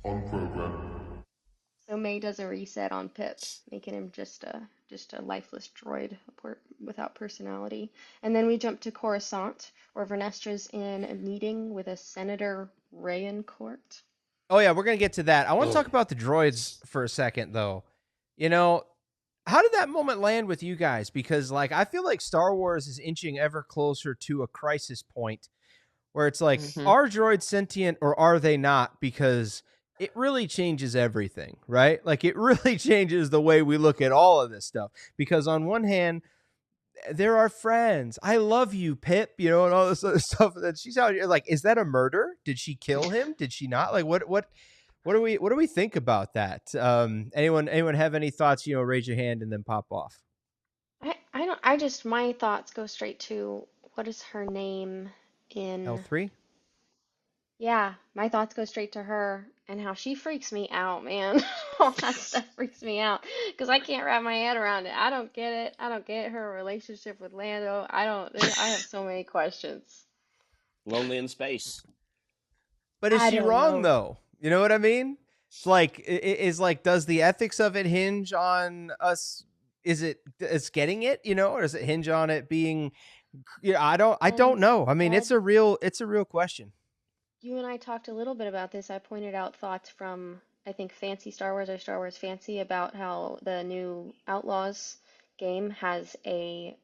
On program. So May does a reset on Pip, making him just a lifeless droid without personality. And then we jump to Coruscant, where Vernestra's in a meeting with a Senator Rayancourt. Oh yeah, we're gonna get to that. I want to talk Ugh. about the droids for a second, though. You know, how did that moment land with you guys? Because like I feel like Star Wars is inching ever closer to a crisis point where it's like, Hmm. are droids sentient or are they not? Because it really changes everything, right? Like it really changes the way we look at all of this stuff. Because on one hand, they're our friends. I love you, Pip. You know, and all this other stuff. That she's out here like, is that a murder? Did she kill him? Did she not? Like, what do we think about that? Anyone have any thoughts? You know, raise your hand and then pop off. I don't I just my thoughts go straight to what is her name in L3. yeah, my thoughts go straight to her and how she freaks me out, man. All that stuff freaks me out because I can't wrap my head around it. I don't get it. I don't get her relationship with Lando. I have so many questions. Lonely in space. But is I she don't wrong know. though? You know what I mean? It's like is like, does the ethics of it hinge on us? Is it's getting it? You know, or does it hinge on it being? Yeah, I don't And know. I mean, Ed, it's a real question. you and I talked a little bit about this. I pointed out thoughts from, I think, Fancy Star Wars or Star Wars Fancy about how the new Outlaws game has a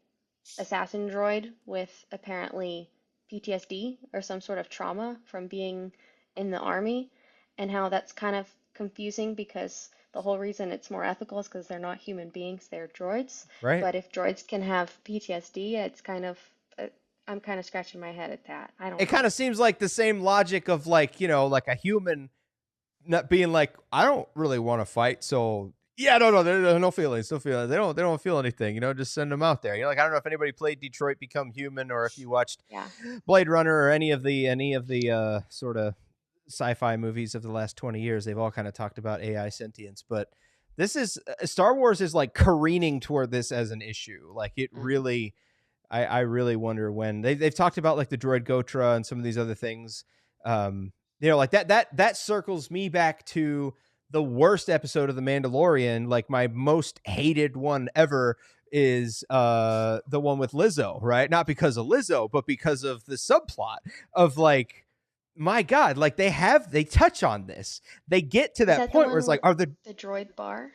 assassin droid with apparently PTSD or some sort of trauma from being in the army, and how that's kind of confusing because the whole reason it's more ethical is because they're not human beings, they're droids. Right? But if droids can have PTSD, it's kind of, I'm kind of scratching my head at that. I don't It kind know. of seems like the same logic of like, like a human not being like, I don't really want to fight, so yeah, no, there's no feelings, no feelings. They don't feel anything, just send them out there. Like I don't know if anybody played Detroit Become Human or if you watched Yeah. Blade Runner or any of the sort of sci-fi movies of the last 20 years. They've all kind of talked about AI sentience, but this is Star Wars is like careening toward this as an issue. Like it Hmm. really, I really wonder when they've talked about like the droid Gotra and some of these other things. Like that circles me back to the worst episode of The Mandalorian. Like my most hated one ever is the one with Lizzo, right? Not because of Lizzo, but because of the subplot of like, my God, like they touch on this. They get to Is that that the point where one it's like, with are the the droid bar?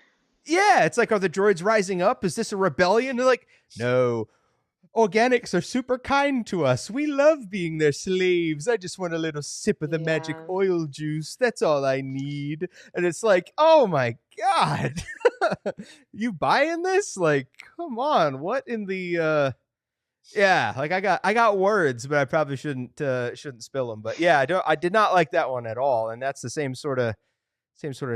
yeah, it's like, are the droids rising up? Is this a rebellion? They're like, no, organics are super kind to us. We love being their slaves. I just want a little sip of the magic Yeah. oil juice. That's all I need. And it's like, oh my God. You buying this? Like, come on. What in the yeah, like I got words, but I probably shouldn't spill them. But yeah, I did not like that one at all. And that's the same sort of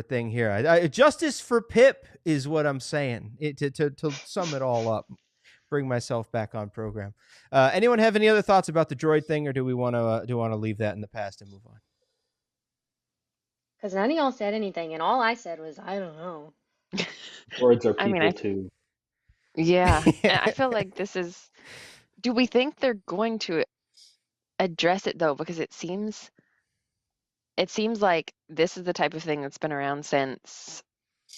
thing here. Justice for Pip is what I'm saying. To sum it all up, bring myself back on program. Anyone have any other thoughts about the droid thing, or do we want to leave that in the past and move on? Because none of y'all said anything, and all I said was, I don't know. Droids are I mean, people too. yeah, and I feel like this is. Do we think they're going to address it though? Because it seems like this is the type of thing that's been around since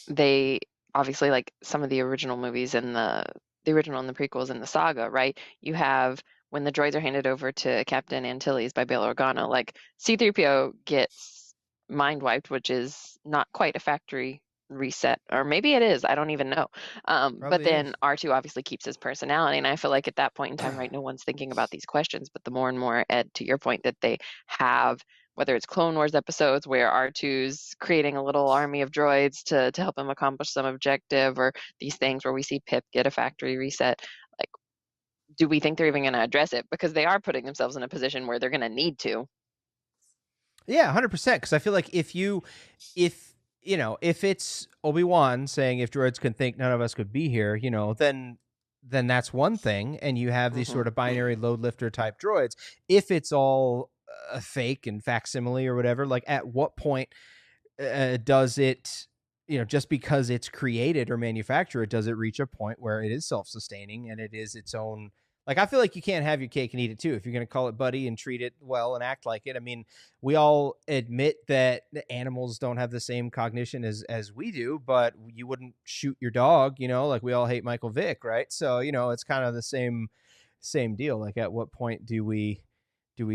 they obviously like some of the original movies and the original and the prequels and the saga, right? You have when the droids are handed over to Captain Antilles by Bail Organa, like C-3PO gets mind wiped, which is not quite a factory reset, or maybe it is. I don't even know. But Probably then is. R2 obviously keeps his personality, and I feel like at that point in time, right, no one's thinking about these questions. But the more and more, Ed, to your point, that they have whether it's Clone Wars episodes where R2's creating a little army of droids to help him accomplish some objective, or these things where we see Pip get a factory reset. Like, do we think they're even going to address it? Because they are putting themselves in a position where they're going to need to. Yeah, 100%. Because I feel like if it's Obi-Wan saying if droids could think, none of us could be here, then that's one thing, and you have these Hmm. sort of binary load lifter type droids. If it's all fake and facsimile or whatever, like at what point does it, just because it's created or manufactured, does it reach a point where it is self-sustaining and it is its own Like, I feel like you can't have your cake and eat it too. If you're going to call it buddy and treat it well and act like it. I mean, we all admit that the animals don't have the same cognition as we do, but you wouldn't shoot your dog, you know, like we all hate Michael Vick, right? So, you know, it's kind of the same deal. Like, at what point do we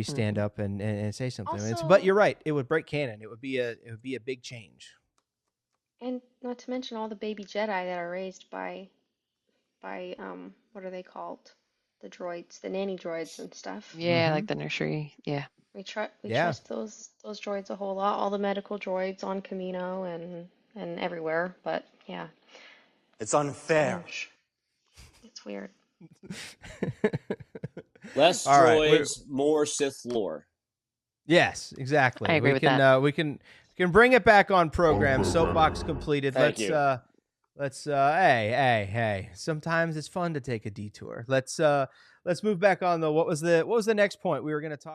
stand up and say something? But Also, you're right. It would break canon. It would be a big change. and not to mention all the baby Jedi that are raised by what are they called? The droids, the nanny droids and stuff. Yeah, like the nursery. Yeah. We Yeah. trust those droids a whole lot. All the medical droids on Camino and everywhere. But yeah, It's unfair. strange. It's weird. Less All right, droids, more Sith lore. Yes, exactly. I agree with that. We can bring it back on program. Soapbox completed. Thank you. Let's hey. Sometimes it's fun to take a detour. Let's move back on what was the next point we were going to talk